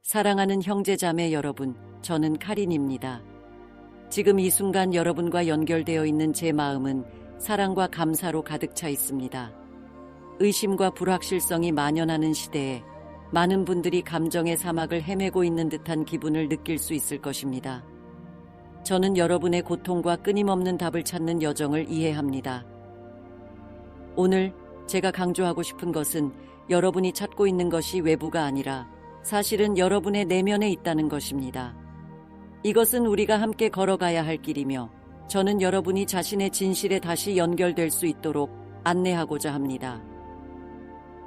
사랑하는 형제자매 여러분, 저는 카린입니다. 지금 이 순간 여러분과 연결되어 있는 제 마음은 사랑과 감사로 가득 차 있습니다. 의심과 불확실성이 만연하는 시대에 많은 분들이 감정의 사막을 헤매고 있는 듯한 기분을 느낄 수 있을 것입니다. 저는 여러분의 고통과 끊임없는 답을 찾는 여정을 이해합니다. 오늘 제가 강조하고 싶은 것은 여러분이 찾고 있는 것이 외부가 아니라 사실은 여러분의 내면에 있다는 것입니다. 이것은 우리가 함께 걸어가야 할 길이며 저는 여러분이 자신의 진실에 다시 연결될 수 있도록 안내하고자 합니다.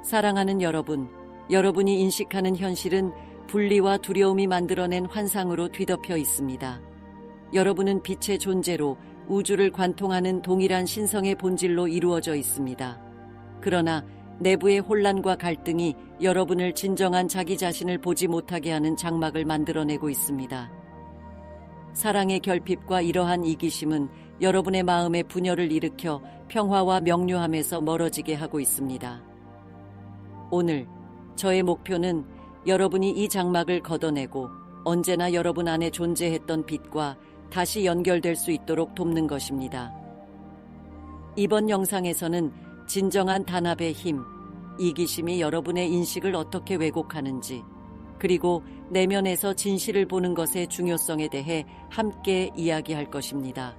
사랑하는 여러분, 여러분이 인식하는 현실은 분리와 두려움이 만들어낸 환상으로 뒤덮여 있습니다. 여러분은 빛의 존재로 우주를 관통하는 동일한 신성의 본질로 이루어져 있습니다. 그러나 내부의 혼란과 갈등이 여러분을 진정한 자기 자신을 보지 못하게 하는 장막을 만들어내고 있습니다. 사랑의 결핍과 이러한 이기심은 여러분의 마음에 분열을 일으켜 평화와 명료함에서 멀어지게 하고 있습니다. 오늘 저의 목표는 여러분이 이 장막을 걷어내고 언제나 여러분 안에 존재했던 빛과 다시 연결될 수 있도록 돕는 것입니다. 이번 영상에서는 진정한 단합의 힘, 이기심이 여러분의 인식을 어떻게 왜곡하는지, 그리고 내면에서 진실을 보는 것의 중요성에 대해 함께 이야기할 것입니다.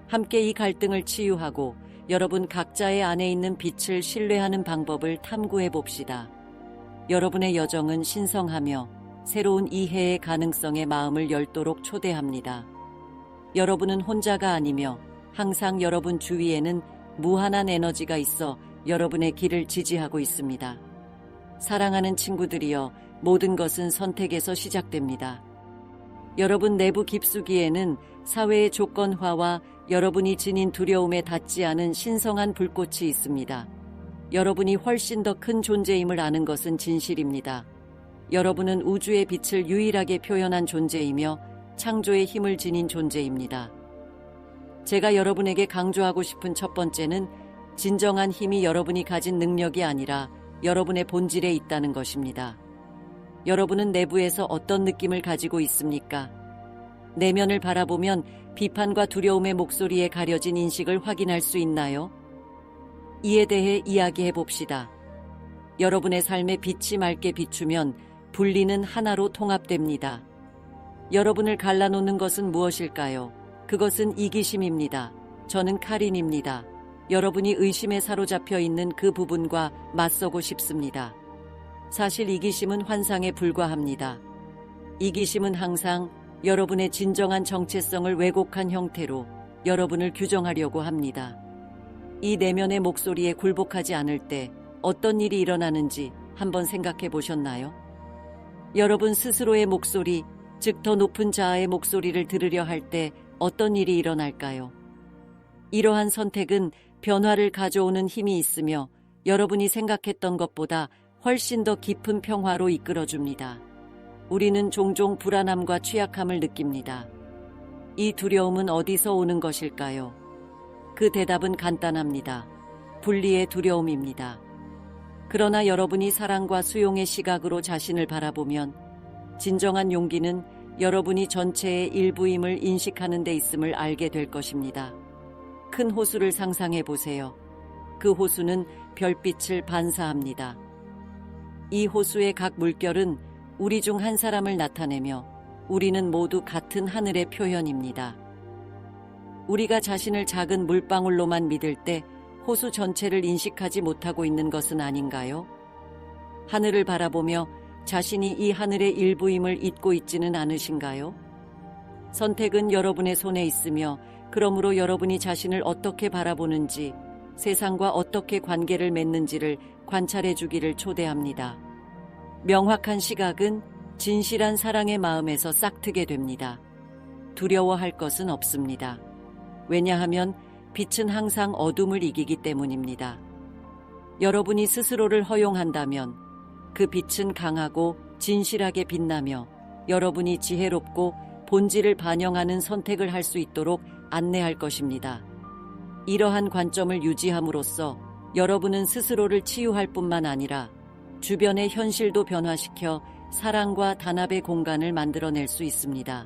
함께 이 갈등을 치유하고 여러분 각자의 안에 있는 빛을 신뢰하는 방법을 탐구해 봅시다. 여러분의 여정은 신성하며 새로운 이해의 가능성에 마음을 열도록 초대합니다. 여러분은 혼자가 아니며 항상 여러분 주위에는 무한한 에너지가 있어 여러분의 길을 지지하고 있습니다. 사랑하는 친구들이여, 모든 것은 선택에서 시작됩니다. 여러분 내부 깊숙이에는 사회의 조건화와 여러분이 지닌 두려움에 닿지 않은 신성한 불꽃이 있습니다. 여러분이 훨씬 더 큰 존재임을 아는 것은 진실입니다. 여러분은 우주의 빛을 유일하게 표현한 존재이며 창조의 힘을 지닌 존재입니다. 제가 여러분에게 강조하고 싶은 첫 번째는 진정한 힘이 여러분이 가진 능력이 아니라 여러분의 본질에 있다는 것입니다. 여러분은 내부에서 어떤 느낌을 가지고 있습니까? 내면을 바라보면 비판과 두려움의 목소리에 가려진 인식을 확인할 수 있나요? 이에 대해 이야기해 봅시다. 여러분의 삶에 빛이 맑게 비추면 분리는 하나로 통합됩니다. 여러분을 갈라놓는 것은 무엇일까요? 그것은 이기심입니다. 저는 카린입니다. 여러분이 의심에 사로잡혀 있는 그 부분과 맞서고 싶습니다. 사실 이기심은 환상에 불과합니다. 이기심은 항상 여러분의 진정한 정체성을 왜곡한 형태로 여러분을 규정하려고 합니다. 이 내면의 목소리에 굴복하지 않을 때 어떤 일이 일어나는지 한번 생각해 보셨나요? 여러분 스스로의 목소리, 즉 더 높은 자아의 목소리를 들으려 할 때 어떤 일이 일어날까요? 이러한 선택은 변화를 가져오는 힘이 있으며 여러분이 생각했던 것보다 훨씬 더 깊은 평화로 이끌어줍니다. 우리는 종종 불안함과 취약함을 느낍니다. 이 두려움은 어디서 오는 것일까요? 그 대답은 간단합니다. 분리의 두려움입니다. 그러나 여러분이 사랑과 수용의 시각으로 자신을 바라보면 진정한 용기는 여러분이 전체의 일부임을 인식하는 데 있음을 알게 될 것입니다. 큰 호수를 상상해 보세요. 그 호수는 별빛을 반사합니다. 이 호수의 각 물결은 우리 중 한 사람을 나타내며 우리는 모두 같은 하늘의 표현입니다. 우리가 자신을 작은 물방울로만 믿을 때 호수 전체를 인식하지 못하고 있는 것은 아닌가요? 하늘을 바라보며 자신이 이 하늘의 일부임을 잊고 있지는 않으신가요? 선택은 여러분의 손에 있으며 그러므로 여러분이 자신을 어떻게 바라보는지, 세상과 어떻게 관계를 맺는지를 관찰해 주기를 초대합니다. 명확한 시각은 진실한 사랑의 마음에서 싹트게 됩니다. 두려워할 것은 없습니다. 왜냐하면 빛은 항상 어둠을 이기기 때문입니다. 여러분이 스스로를 허용한다면 그 빛은 강하고 진실하게 빛나며 여러분이 지혜롭고 본질을 반영하는 선택을 할 수 있도록 안내할 것입니다. 이러한 관점을 유지함으로써 여러분은 스스로를 치유할 뿐만 아니라 주변의 현실도 변화시켜 사랑과 단합의 공간을 만들어낼 수 있습니다.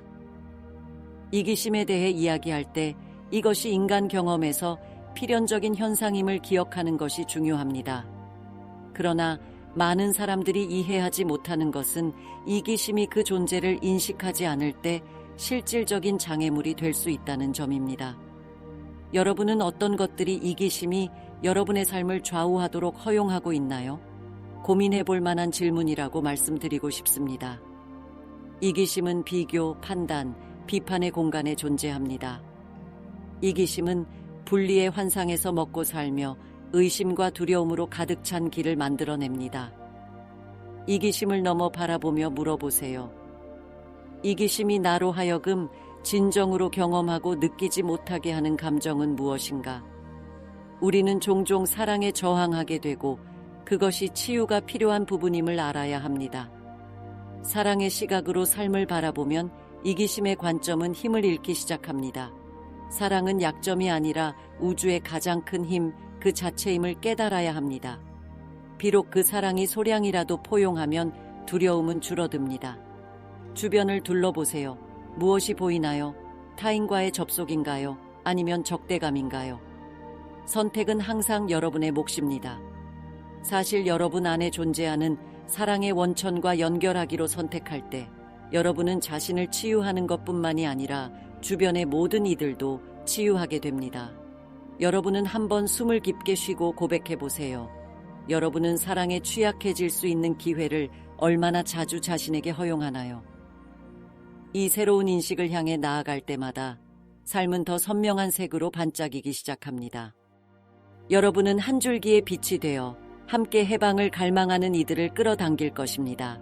이기심에 대해 이야기할 때 이것이 인간 경험에서 필연적인 현상임을 기억하는 것이 중요합니다. 그러나 많은 사람들이 이해하지 못하는 것은 이기심이 그 존재를 인식하지 않을 때 실질적인 장애물이 될 수 있다는 점입니다. 여러분은 어떤 것들이 이기심이 여러분의 삶을 좌우하도록 허용하고 있나요? 고민해 볼 만한 질문이라고 말씀드리고 싶습니다. 이기심은 비교, 판단, 비판의 공간에 존재합니다. 이기심은 분리의 환상에서 먹고 살며 의심과 두려움으로 가득 찬 길을 만들어냅니다. 이기심을 넘어 바라보며 물어보세요. 이기심이 나로 하여금 진정으로 경험하고 느끼지 못하게 하는 감정은 무엇인가? 우리는 종종 사랑에 저항하게 되고 그것이 치유가 필요한 부분임을 알아야 합니다. 사랑의 시각으로 삶을 바라보면 이기심의 관점은 힘을 잃기 시작합니다. 사랑은 약점이 아니라 우주의 가장 큰 힘, 그 자체임을 깨달아야 합니다. 비록 그 사랑이 소량이라도 포용하면 두려움은 줄어듭니다. 주변을 둘러보세요. 무엇이 보이나요? 타인과의 접속인가요? 아니면 적대감인가요? 선택은 항상 여러분의 몫입니다. 사실 여러분 안에 존재하는 사랑의 원천과 연결하기로 선택할 때 여러분은 자신을 치유하는 것뿐만이 아니라 주변의 모든 이들도 치유하게 됩니다. 여러분은 한번 숨을 깊게 쉬고 고백해 보세요. 여러분은 사랑에 취약해질 수 있는 기회를 얼마나 자주 자신에게 허용하나요? 이 새로운 인식을 향해 나아갈 때마다 삶은 더 선명한 색으로 반짝이기 시작합니다. 여러분은 한 줄기의 빛이 되어 함께 해방을 갈망하는 이들을 끌어당길 것입니다.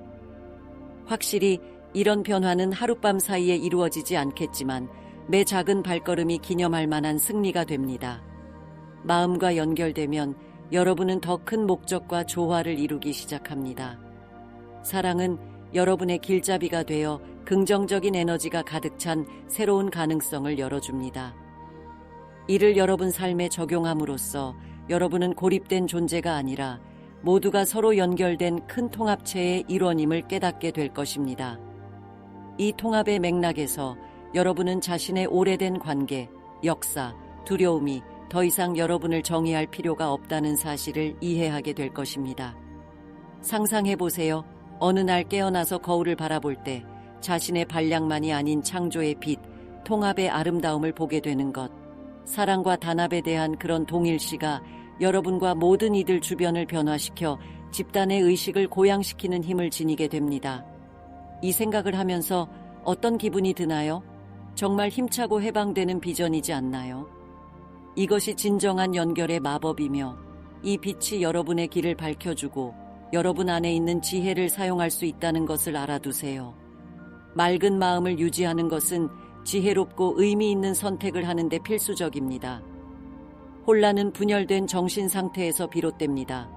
확실히 이런 변화는 하룻밤 사이에 이루어지지 않겠지만 매 작은 발걸음이 기념할 만한 승리가 됩니다. 마음과 연결되면 여러분은 더 큰 목적과 조화를 이루기 시작합니다. 사랑은 여러분의 길잡이가 되어 긍정적인 에너지가 가득 찬 새로운 가능성을 열어줍니다. 이를 여러분 삶에 적용함으로써 여러분은 고립된 존재가 아니라 모두가 서로 연결된 큰 통합체의 일원임을 깨닫게 될 것입니다. 이 통합의 맥락에서 여러분은 자신의 오래된 관계, 역사, 두려움이 더 이상 여러분을 정의할 필요가 없다는 사실을 이해하게 될 것입니다. 상상해보세요. 어느 날 깨어나서 거울을 바라볼 때 자신의 반량만이 아닌 창조의 빛, 통합의 아름다움을 보게 되는 것. 사랑과 단합에 대한 그런 동일시가 여러분과 모든 이들 주변을 변화시켜 집단의 의식을 고양시키는 힘을 지니게 됩니다. 이 생각을 하면서 어떤 기분이 드나요? 정말 힘차고 해방되는 비전이지 않나요? 이것이 진정한 연결의 마법이며 이 빛이 여러분의 길을 밝혀주고 여러분 안에 있는 지혜를 사용할 수 있다는 것을 알아두세요. 맑은 마음을 유지하는 것은 지혜롭고 의미 있는 선택을 하는 데 필수적입니다. 혼란은 분열된 정신 상태에서 비롯됩니다.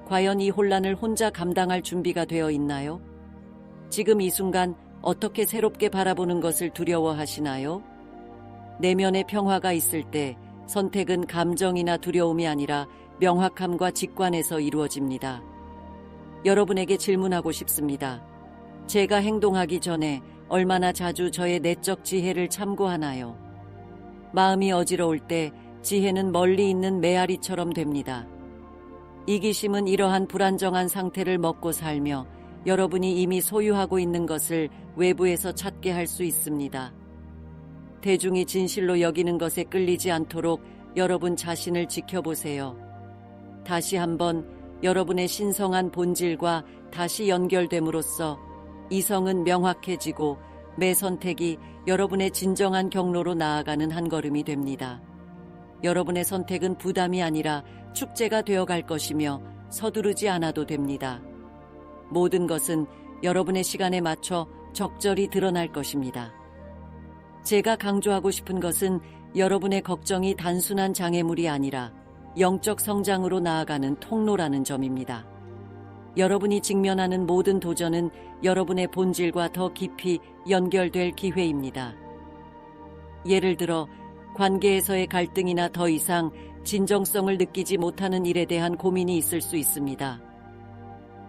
과연 이 혼란을 혼자 감당할 준비가 되어 있나요? 지금 이 순간 어떻게 새롭게 바라보는 것을 두려워하시나요? 내면의 평화가 있을 때 선택은 감정이나 두려움이 아니라 명확함과 직관에서 이루어집니다. 여러분에게 질문하고 싶습니다. 제가 행동하기 전에 얼마나 자주 저의 내적 지혜를 참고하나요? 마음이 어지러울 때 지혜는 멀리 있는 메아리처럼 됩니다. 이기심은 이러한 불안정한 상태를 먹고 살며 여러분이 이미 소유하고 있는 것을 외부에서 찾게 할 수 있습니다. 대중이 진실로 여기는 것에 끌리지 않도록 여러분 자신을 지켜보세요. 다시 한번 여러분의 신성한 본질과 다시 연결됨으로써 이성은 명확해지고 매 선택이 여러분의 진정한 경로로 나아가는 한 걸음이 됩니다. 여러분의 선택은 부담이 아니라 축제가 되어갈 것이며 서두르지 않아도 됩니다. 모든 것은 여러분의 시간에 맞춰 적절히 드러날 것입니다. 제가 강조하고 싶은 것은 여러분의 걱정이 단순한 장애물이 아니라 영적 성장으로 나아가는 통로라는 점입니다. 여러분이 직면하는 모든 도전은 여러분의 본질과 더 깊이 연결될 기회입니다. 예를 들어 관계에서의 갈등이나 더 이상 진정성을 느끼지 못하는 일에 대한 고민이 있을 수 있습니다.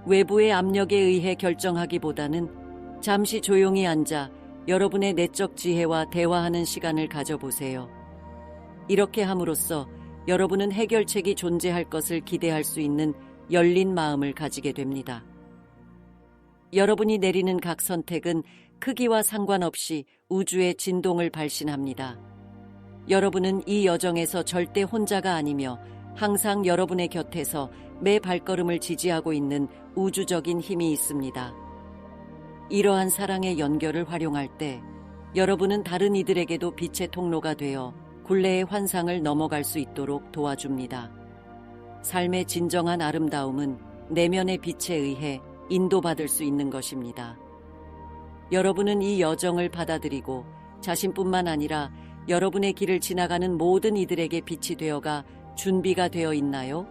외부의 압력에 의해 결정하기보다는 잠시 조용히 앉아 여러분의 내적 지혜와 대화하는 시간을 가져보세요. 이렇게 함으로써 여러분은 해결책이 존재할 것을 기대할 수 있는 열린 마음을 가지게 됩니다. 여러분이 내리는 각 선택은 크기와 상관없이 우주의 진동을 발신합니다. 여러분은 이 여정에서 절대 혼자가 아니며 항상 여러분의 곁에서 매 발걸음을 지지하고 있는 우주적인 힘이 있습니다. 이러한 사랑의 연결을 활용할 때 여러분은 다른 이들에게도 빛의 통로가 되어 굴레의 환상을 넘어갈 수 있도록 도와줍니다. 삶의 진정한 아름다움은 내면의 빛에 의해 인도받을 수 있는 것입니다. 여러분은 이 여정을 받아들이고 자신뿐만 아니라 여러분의 길을 지나가는 모든 이들에게 빛이 되어가 준비가 되어 있나요?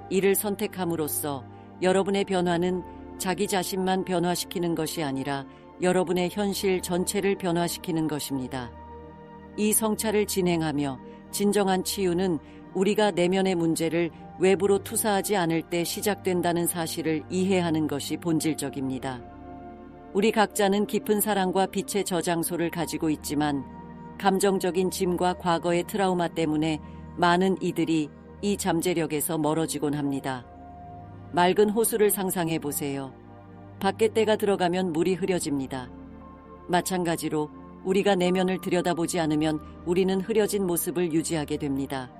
이를 선택함으로써 여러분의 변화는 자기 자신만 변화시키는 것이 아니라 여러분의 현실 전체를 변화시키는 것입니다. 이 성찰을 진행하며 진정한 치유는 우리가 내면의 문제를 외부로 투사하지 않을 때 시작된다는 사실을 이해하는 것이 본질적입니다. 우리 각자는 깊은 사랑과 빛의 저장소를 가지고 있지만 감정적인 짐과 과거의 트라우마 때문에 많은 이들이 이 잠재력에서 멀어지곤 합니다. 맑은 호수를 상상해 보세요. 밖에 때가 들어가면 물이 흐려집니다. 마찬가지로 우리가 내면을 들여다보지 않으면 우리는 흐려진 모습을 유지하게 됩니다.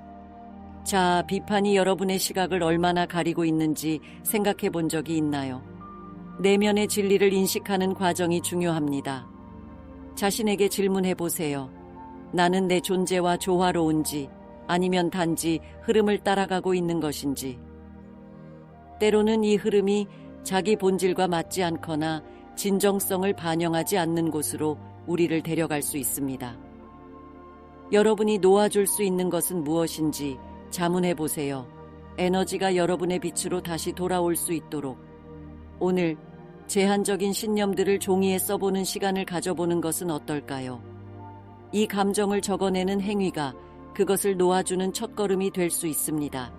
자, 비판이 여러분의 시각을 얼마나 가리고 있는지 생각해 본 적이 있나요? 내면의 진리를 인식하는 과정이 중요합니다. 자신에게 질문해 보세요. 나는 내 존재와 조화로운지 아니면 단지 흐름을 따라가고 있는 것인지. 때로는 이 흐름이 자기 본질과 맞지 않거나 진정성을 반영하지 않는 곳으로 우리를 데려갈 수 있습니다. 여러분이 놓아줄 수 있는 것은 무엇인지 자문해 보세요. 에너지가 여러분의 빛으로 다시 돌아올 수 있도록. 오늘 제한적인 신념들을 종이에 써보는 시간을 가져보는 것은 어떨까요? 이 감정을 적어내는 행위가 그것을 놓아주는 첫걸음이 될 수 있습니다.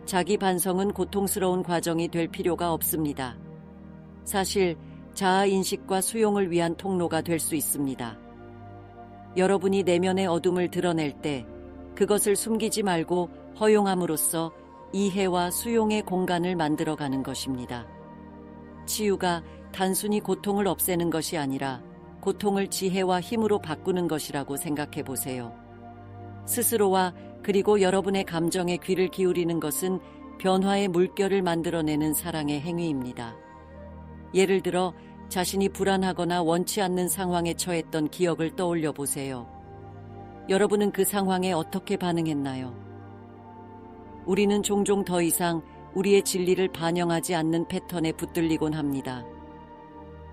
자기 반성은 고통스러운 과정이 될 필요가 없습니다. 사실 자아인식과 수용을 위한 통로가 될 수 있습니다. 여러분이 내면의 어둠을 드러낼 때 그것을 숨기지 말고 허용함으로써 이해와 수용의 공간을 만들어가는 것입니다. 치유가 단순히 고통을 없애는 것이 아니라 고통을 지혜와 힘으로 바꾸는 것이라고 생각해 보세요. 스스로와 그리고 여러분의 감정에 귀를 기울이는 것은 변화의 물결을 만들어내는 사랑의 행위입니다. 예를 들어 자신이 불안하거나 원치 않는 상황에 처했던 기억을 떠올려 보세요. 여러분은 그 상황에 어떻게 반응했나요? 우리는 종종 더 이상 우리의 진리를 반영하지 않는 패턴에 붙들리곤 합니다.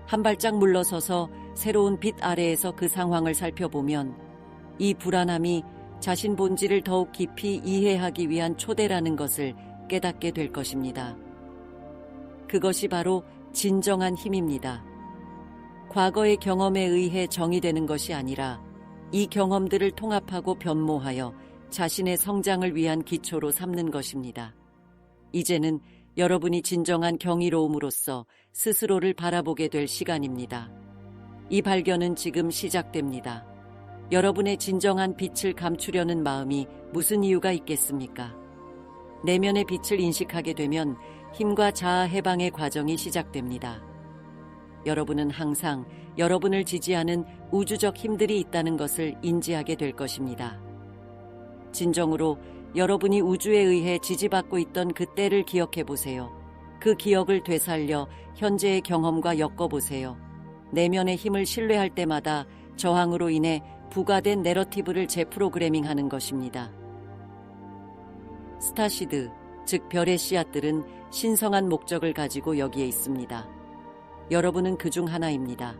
한 발짝 물러서서 새로운 빛 아래에서 그 상황을 살펴보면 이 불안함이 자신 본질을 더욱 깊이 이해하기 위한 초대라는 것을 깨닫게 될 것입니다. 그것이 바로 진정한 힘입니다. 과거의 경험에 의해 정의되는 것이 아니라 이 경험들을 통합하고 변모하여 자신의 성장을 위한 기초로 삼는 것입니다. 이제는 여러분이 진정한 경이로움으로써 스스로를 바라보게 될 시간입니다. 이 발견은 지금 시작됩니다. 여러분의 진정한 빛을 감추려는 마음이 무슨 이유가 있겠습니까? 내면의 빛을 인식하게 되면 힘과 자아 해방의 과정이 시작됩니다. 여러분은 항상 여러분을 지지하는 우주적 힘들이 있다는 것을 인지하게 될 것입니다. 진정으로 여러분이 우주에 의해 지지받고 있던 그 때를 기억해 보세요. 그 기억을 되살려 현재의 경험과 엮어보세요. 내면의 힘을 신뢰할 때마다 저항으로 인해 부과된 내러티브를 재프로그래밍하는 것입니다. 스타시드, 즉 별의 씨앗들은 신성한 목적을 가지고 여기에 있습니다. 여러분은 그중 하나입니다.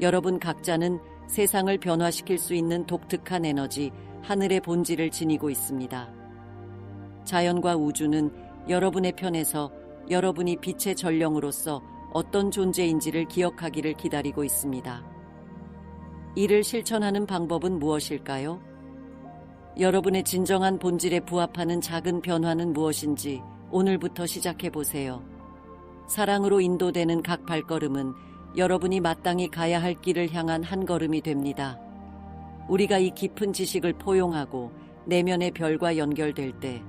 여러분 각자는 세상을 변화시킬 수 있는 독특한 에너지, 하늘의 본질을 지니고 있습니다. 자연과 우주는 여러분의 편에서 여러분이 빛의 전령으로서 어떤 존재인지를 기억하기를 기다리고 있습니다. 이를 실천하는 방법은 무엇일까요? 여러분의 진정한 본질에 부합하는 작은 변화는 무엇인지 오늘부터 시작해 보세요. 사랑으로 인도되는 각 발걸음은 여러분이 마땅히 가야 할 길을 향한 한 걸음이 됩니다. 우리가 이 깊은 지식을 포용하고 내면의 별과 연결될 때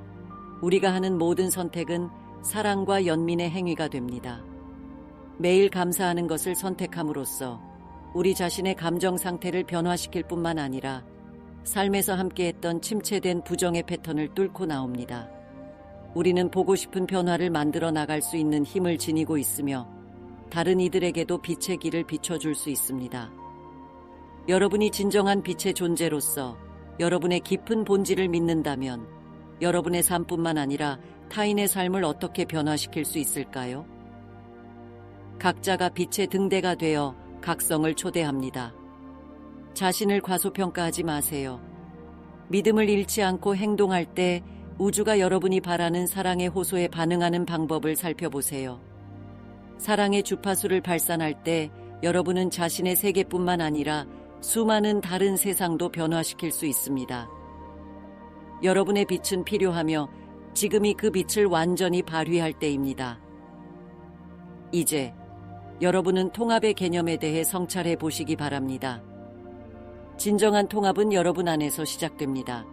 우리가 하는 모든 선택은 사랑과 연민의 행위가 됩니다. 매일 감사하는 것을 선택함으로써 우리 자신의 감정 상태를 변화시킬 뿐만 아니라 삶에서 함께했던 침체된 부정의 패턴을 뚫고 나옵니다. 우리는 보고 싶은 변화를 만들어 나갈 수 있는 힘을 지니고 있으며 다른 이들에게도 빛의 길을 비춰줄 수 있습니다. 여러분이 진정한 빛의 존재로서 여러분의 깊은 본질을 믿는다면 여러분의 삶뿐만 아니라 타인의 삶을 어떻게 변화시킬 수 있을까요? 각자가 빛의 등대가 되어 각성을 초대합니다. 자신을 과소평가하지 마세요. 믿음을 잃지 않고 행동할 때 우주가 여러분이 바라는 사랑의 호소에 반응하는 방법을 살펴보세요. 사랑의 주파수를 발산할 때 여러분은 자신의 세계뿐만 아니라 수많은 다른 세상도 변화시킬 수 있습니다. 여러분의 빛은 필요하며 지금이 그 빛을 완전히 발휘할 때입니다. 이제 여러분은 통합의 개념에 대해 성찰해 보시기 바랍니다. 진정한 통합은 여러분 안에서 시작됩니다.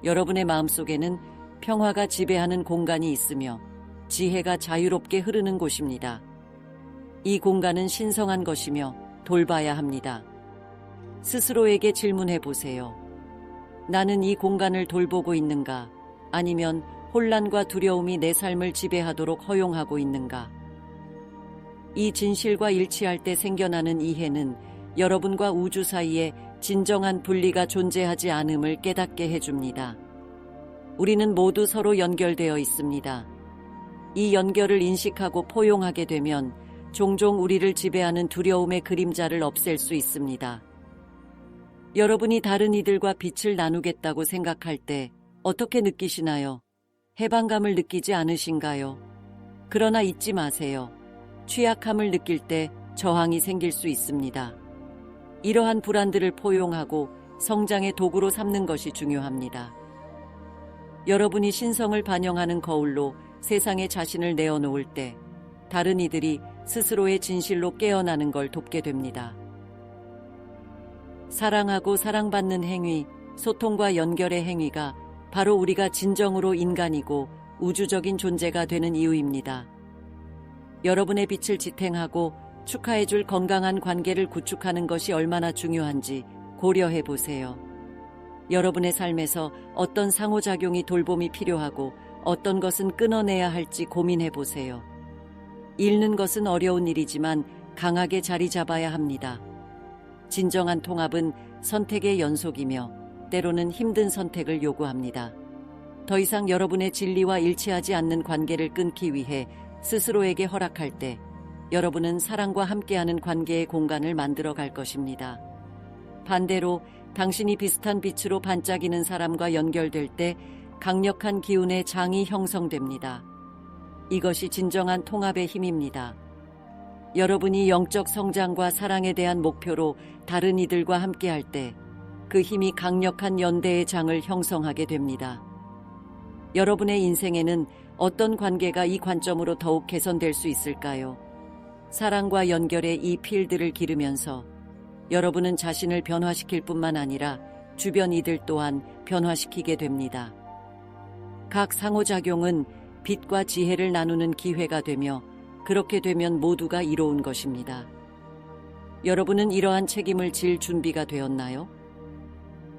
여러분의 마음속에는 평화가 지배하는 공간이 있으며 지혜가 자유롭게 흐르는 곳입니다. 이 공간은 신성한 것이며 돌봐야 합니다. 스스로에게 질문해 보세요. 나는 이 공간을 돌보고 있는가? 아니면 혼란과 두려움이 내 삶을 지배하도록 허용하고 있는가? 이 진실과 일치할 때 생겨나는 이해는 여러분과 우주 사이에 진정한 분리가 존재하지 않음을 깨닫게 해줍니다. 우리는 모두 서로 연결되어 있습니다. 이 연결을 인식하고 포용하게 되면 종종 우리를 지배하는 두려움의 그림자를 없앨 수 있습니다. 여러분이 다른 이들과 빛을 나누겠다고 생각할 때 어떻게 느끼시나요? 해방감을 느끼지 않으신가요? 그러나 잊지 마세요. 취약함을 느낄 때 저항이 생길 수 있습니다. 이러한 불안들을 포용하고 성장의 도구로 삼는 것이 중요합니다. 여러분이 신성을 반영하는 거울로 세상에 자신을 내어놓을 때 다른 이들이 스스로의 진실로 깨어나는 걸 돕게 됩니다. 사랑하고 사랑받는 행위, 소통과 연결의 행위가 바로 우리가 진정으로 인간이고 우주적인 존재가 되는 이유입니다. 여러분의 빛을 지탱하고 축하해줄 건강한 관계를 구축하는 것이 얼마나 중요한지 고려해 보세요. 여러분의 삶에서 어떤 상호작용이 돌봄이 필요하고 어떤 것은 끊어내야 할지 고민해 보세요. 잃는 것은 어려운 일이지만 강하게 자리 잡아야 합니다. 진정한 통합은 선택의 연속이며 때로는 힘든 선택을 요구합니다. 더 이상 여러분의 진리와 일치하지 않는 관계를 끊기 위해 스스로에게 허락할 때 여러분은 사랑과 함께하는 관계의 공간을 만들어 갈 것입니다. 반대로 당신이 비슷한 빛으로 반짝이는 사람과 연결될 때 강력한 기운의 장이 형성됩니다. 이것이 진정한 통합의 힘입니다. 여러분이 영적 성장과 사랑에 대한 목표로 다른 이들과 함께할 때 그 힘이 강력한 연대의 장을 형성하게 됩니다. 여러분의 인생에는 어떤 관계가 이 관점으로 더욱 개선될 수 있을까요? 사랑과 연결의 이 필드를 기르면서 여러분은 자신을 변화시킬 뿐만 아니라 주변 이들 또한 변화시키게 됩니다. 각 상호작용은 빛과 지혜를 나누는 기회가 되며 그렇게 되면 모두가 이로운 것입니다. 여러분은 이러한 책임을 질 준비가 되었나요?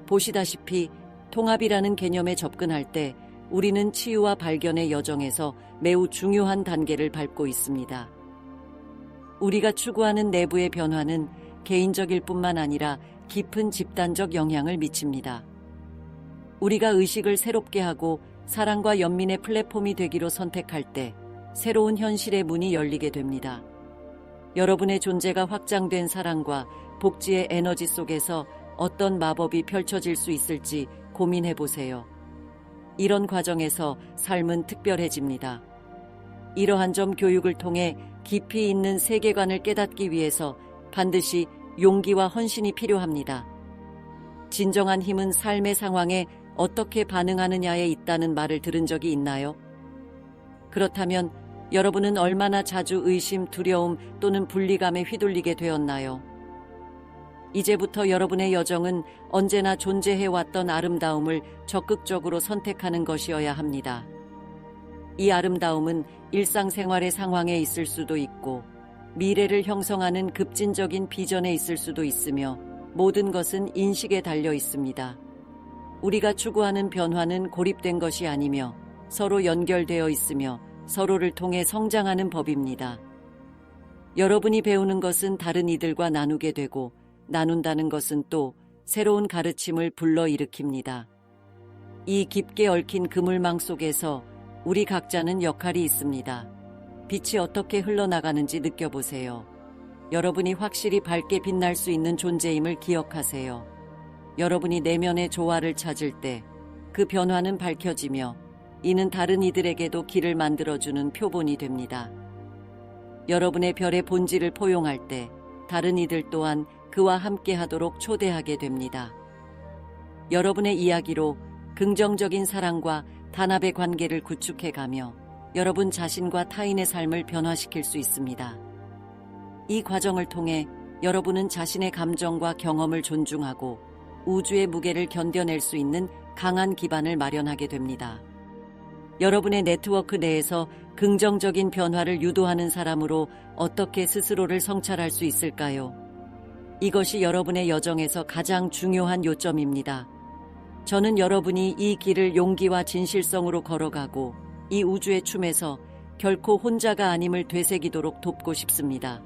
보시다시피 통합이라는 개념에 접근할 때 우리는 치유와 발견의 여정에서 매우 중요한 단계를 밟고 있습니다. 우리가 추구하는 내부의 변화는 개인적일 뿐만 아니라 깊은 집단적 영향을 미칩니다. 우리가 의식을 새롭게 하고 사랑과 연민의 플랫폼이 되기로 선택할 때 새로운 현실의 문이 열리게 됩니다. 여러분의 존재가 확장된 사랑과 복지의 에너지 속에서 어떤 마법이 펼쳐질 수 있을지 고민해 보세요. 이런 과정에서 삶은 특별해집니다. 이러한 점 교육을 통해 깊이 있는 세계관을 깨닫기 위해서 반드시 용기와 헌신이 필요합니다. 진정한 힘은 삶의 상황에 어떻게 반응하느냐에 있다는 말을 들은 적이 있나요? 그렇다면 여러분은 얼마나 자주 의심, 두려움 또는 분리감에 휘둘리게 되었나요? 이제부터 여러분의 여정은 언제나 존재해왔던 아름다움을 적극적으로 선택하는 것이어야 합니다. 이 아름다움은 일상생활의 상황에 있을 수도 있고, 미래를 형성하는 급진적인 비전에 있을 수도 있으며, 모든 것은 인식에 달려 있습니다. 우리가 추구하는 변화는 고립된 것이 아니며 서로 연결되어 있으며 서로를 통해 성장하는 법입니다. 여러분이 배우는 것은 다른 이들과 나누게 되고, 나눈다는 것은 또 새로운 가르침을 불러일으킵니다. 이 깊게 얽힌 그물망 속에서 우리 각자는 역할이 있습니다. 빛이 어떻게 흘러나가는지 느껴보세요. 여러분이 확실히 밝게 빛날 수 있는 존재임을 기억하세요. 여러분이 내면의 조화를 찾을 때 그 변화는 밝혀지며 이는 다른 이들에게도 길을 만들어주는 표본이 됩니다. 여러분의 별의 본질을 포용할 때 다른 이들 또한 그와 함께 하도록 초대하게 됩니다. 여러분의 이야기로 긍정적인 사랑과 단합의 관계를 구축해가며 여러분 자신과 타인의 삶을 변화시킬 수 있습니다. 이 과정을 통해 여러분은 자신의 감정과 경험을 존중하고 우주의 무게를 견뎌낼 수 있는 강한 기반을 마련하게 됩니다. 여러분의 네트워크 내에서 긍정적인 변화를 유도하는 사람으로 어떻게 스스로를 성찰할 수 있을까요? 이것이 여러분의 여정에서 가장 중요한 요점입니다. 저는 여러분이 이 길을 용기와 진실성으로 걸어가고 이 우주의 춤에서 결코 혼자가 아님을 되새기도록 돕고 싶습니다.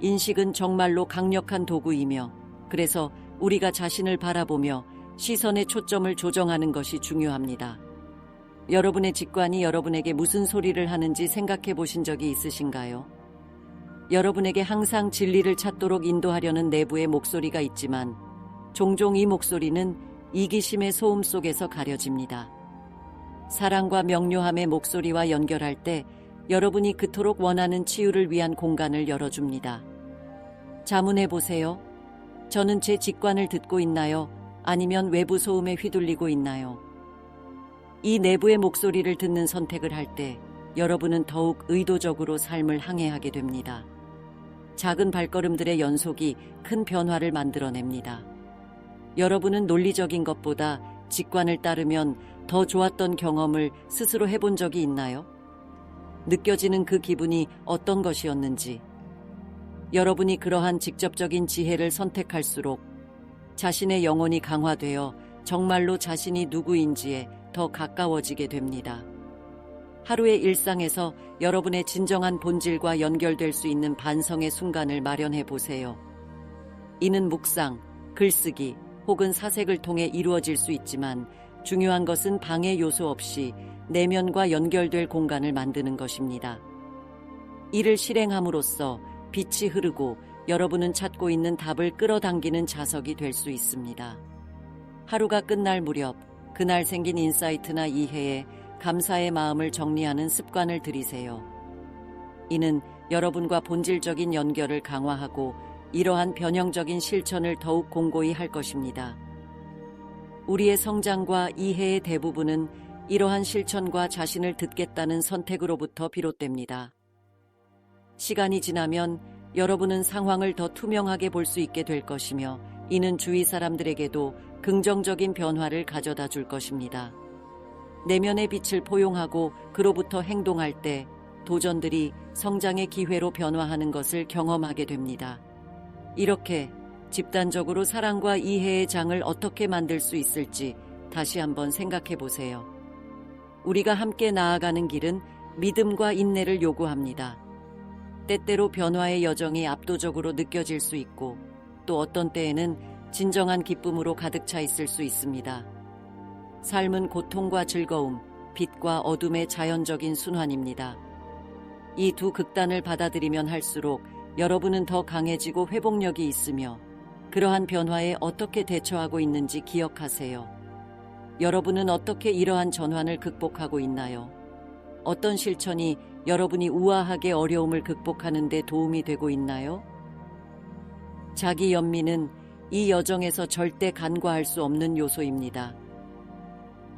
인식은 정말로 강력한 도구이며, 그래서 우리가 자신을 바라보며 시선의 초점을 조정하는 것이 중요합니다. 여러분의 직관이 여러분에게 무슨 소리를 하는지 생각해 보신 적이 있으신가요? 여러분에게 항상 진리를 찾도록 인도하려는 내부의 목소리가 있지만 종종 이 목소리는 이기심의 소음 속에서 가려집니다. 사랑과 명료함의 목소리와 연결할 때 여러분이 그토록 원하는 치유를 위한 공간을 열어줍니다. 자문해 보세요. 저는 제 직관을 듣고 있나요? 아니면 외부 소음에 휘둘리고 있나요? 이 내부의 목소리를 듣는 선택을 할 때 여러분은 더욱 의도적으로 삶을 항해하게 됩니다. 작은 발걸음들의 연속이 큰 변화를 만들어냅니다. 여러분은 논리적인 것보다 직관을 따르면 더 좋았던 경험을 스스로 해본 적이 있나요? 느껴지는 그 기분이 어떤 것이었는지, 여러분이 그러한 직접적인 지혜를 선택할수록 자신의 영혼이 강화되어 정말로 자신이 누구인지에 더 가까워지게 됩니다. 하루의 일상에서 여러분의 진정한 본질과 연결될 수 있는 반성의 순간을 마련해 보세요. 이는 묵상, 글쓰기 혹은 사색을 통해 이루어질 수 있지만 중요한 것은 방해 요소 없이 내면과 연결될 공간을 만드는 것입니다. 이를 실행함으로써 빛이 흐르고 여러분은 찾고 있는 답을 끌어당기는 자석이 될 수 있습니다. 하루가 끝날 무렵 그날 생긴 인사이트나 이해에 감사의 마음을 정리하는 습관을 들이세요. 이는 여러분과 본질적인 연결을 강화하고 이러한 변형적인 실천을 더욱 공고히 할 것입니다. 우리의 성장과 이해의 대부분은 이러한 실천과 자신을 듣겠다는 선택으로부터 비롯됩니다. 시간이 지나면 여러분은 상황을 더 투명하게 볼 수 있게 될 것이며 이는 주위 사람들에게도 긍정적인 변화를 가져다 줄 것입니다. 내면의 빛을 포용하고 그로부터 행동할 때 도전들이 성장의 기회로 변화하는 것을 경험하게 됩니다. 이렇게 집단적으로 사랑과 이해의 장을 어떻게 만들 수 있을지 다시 한번 생각해 보세요. 우리가 함께 나아가는 길은 믿음과 인내를 요구합니다. 때때로 변화의 여정이 압도적으로 느껴질 수 있고 또 어떤 때에는 진정한 기쁨으로 가득 차 있을 수 있습니다. 삶은 고통과 즐거움, 빛과 어둠의 자연적인 순환입니다. 이 두 극단을 받아들이면 할수록 여러분은 더 강해지고 회복력이 있으며 그러한 변화에 어떻게 대처하고 있는지 기억하세요. 여러분은 어떻게 이러한 전환을 극복하고 있나요? 어떤 실천이 여러분이 우아하게 어려움을 극복하는 데 도움이 되고 있나요? 자기 연민은 이 여정에서 절대 간과할 수 없는 요소입니다.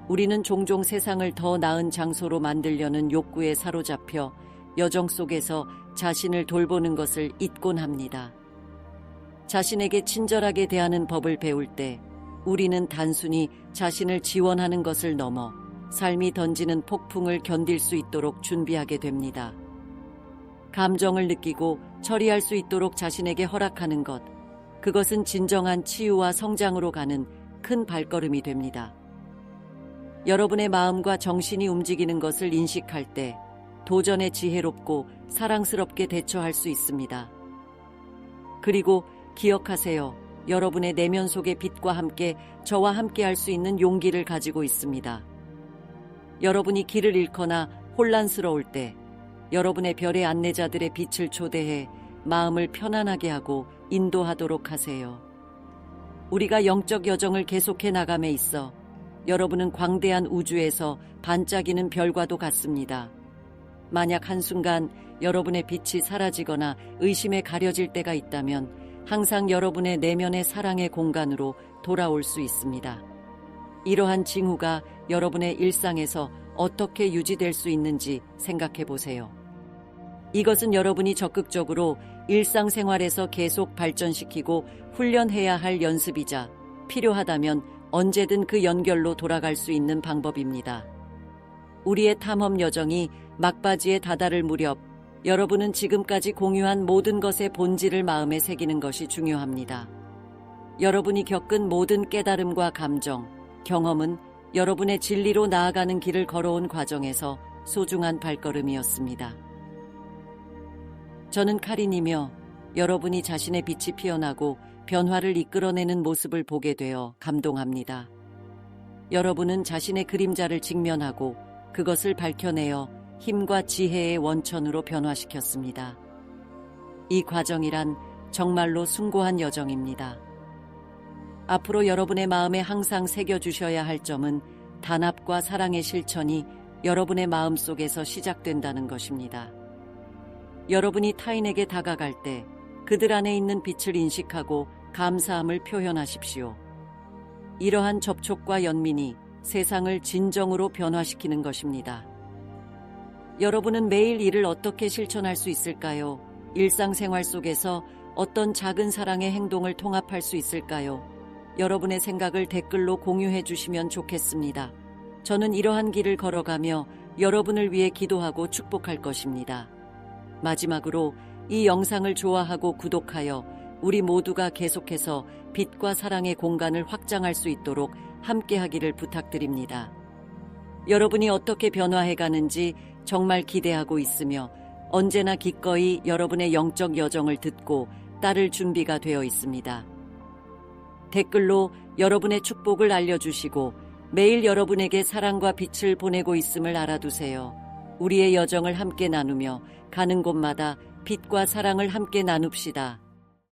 우리는 종종 세상을 더 나은 장소로 만들려는 욕구에 사로잡혀 여정 속에서 자신을 돌보는 것을 잊곤 합니다. 자신에게 친절하게 대하는 법을 배울 때 우리는 단순히 자신을 지원하는 것을 넘어 삶이 던지는 폭풍을 견딜 수 있도록 준비하게 됩니다. 감정을 느끼고 처리할 수 있도록 자신에게 허락하는 것, 그것은 진정한 치유와 성장으로 가는 큰 발걸음이 됩니다. 여러분의 마음과 정신이 움직이는 것을 인식할 때 도전에 지혜롭고 사랑스럽게 대처할 수 있습니다. 그리고 기억하세요. 여러분의 내면 속의 빛과 함께 저와 함께 할 수 있는 용기를 가지고 있습니다. 여러분이 길을 잃거나 혼란스러울 때 여러분의 별의 안내자들의 빛을 초대해 마음을 편안하게 하고 인도하도록 하세요. 우리가 영적 여정을 계속해 나감에 있어 여러분은 광대한 우주에서 반짝이는 별과도 같습니다. 만약 한순간 여러분의 빛이 사라지거나 의심에 가려질 때가 있다면 항상 여러분의 내면의 사랑의 공간으로 돌아올 수 있습니다. 이러한 징후가 여러분의 일상에서 어떻게 유지될 수 있는지 생각해 보세요. 이것은 여러분이 적극적으로 일상생활에서 계속 발전시키고 훈련해야 할 연습이자 필요하다면 언제든 그 연결로 돌아갈 수 있는 방법입니다. 우리의 탐험 여정이 막바지에 다다를 무렵 여러분은 지금까지 공유한 모든 것의 본질을 마음에 새기는 것이 중요합니다. 여러분이 겪은 모든 깨달음과 감정, 경험은 여러분의 진리로 나아가는 길을 걸어온 과정에서 소중한 발걸음이었습니다. 저는 카린이며 여러분이 자신의 빛이 피어나고 변화를 이끌어내는 모습을 보게 되어 감동합니다. 여러분은 자신의 그림자를 직면하고 그것을 밝혀내어 힘과 지혜의 원천으로 변화시켰습니다. 이 과정이란 정말로 숭고한 여정입니다. 앞으로 여러분의 마음에 항상 새겨주셔야 할 점은 단합과 사랑의 실천이 여러분의 마음 속에서 시작된다는 것입니다. 여러분이 타인에게 다가갈 때 그들 안에 있는 빛을 인식하고 감사함을 표현하십시오. 이러한 접촉과 연민이 세상을 진정으로 변화시키는 것입니다. 여러분은 매일 이를 어떻게 실천할 수 있을까요? 일상생활 속에서 어떤 작은 사랑의 행동을 통합할 수 있을까요? 여러분의 생각을 댓글로 공유해 주시면 좋겠습니다. 저는 이러한 길을 걸어가며 여러분을 위해 기도하고 축복할 것입니다. 마지막으로 이 영상을 좋아하고 구독하여 우리 모두가 계속해서 빛과 사랑의 공간을 확장할 수 있도록 함께하기를 부탁드립니다. 여러분이 어떻게 변화해가는지 정말 기대하고 있으며 언제나 기꺼이 여러분의 영적 여정을 듣고 따를 준비가 되어 있습니다. 댓글로 여러분의 축복을 알려주시고 매일 여러분에게 사랑과 빛을 보내고 있음을 알아두세요. 우리의 여정을 함께 나누며 가는 곳마다 빛과 사랑을 함께 나눕시다.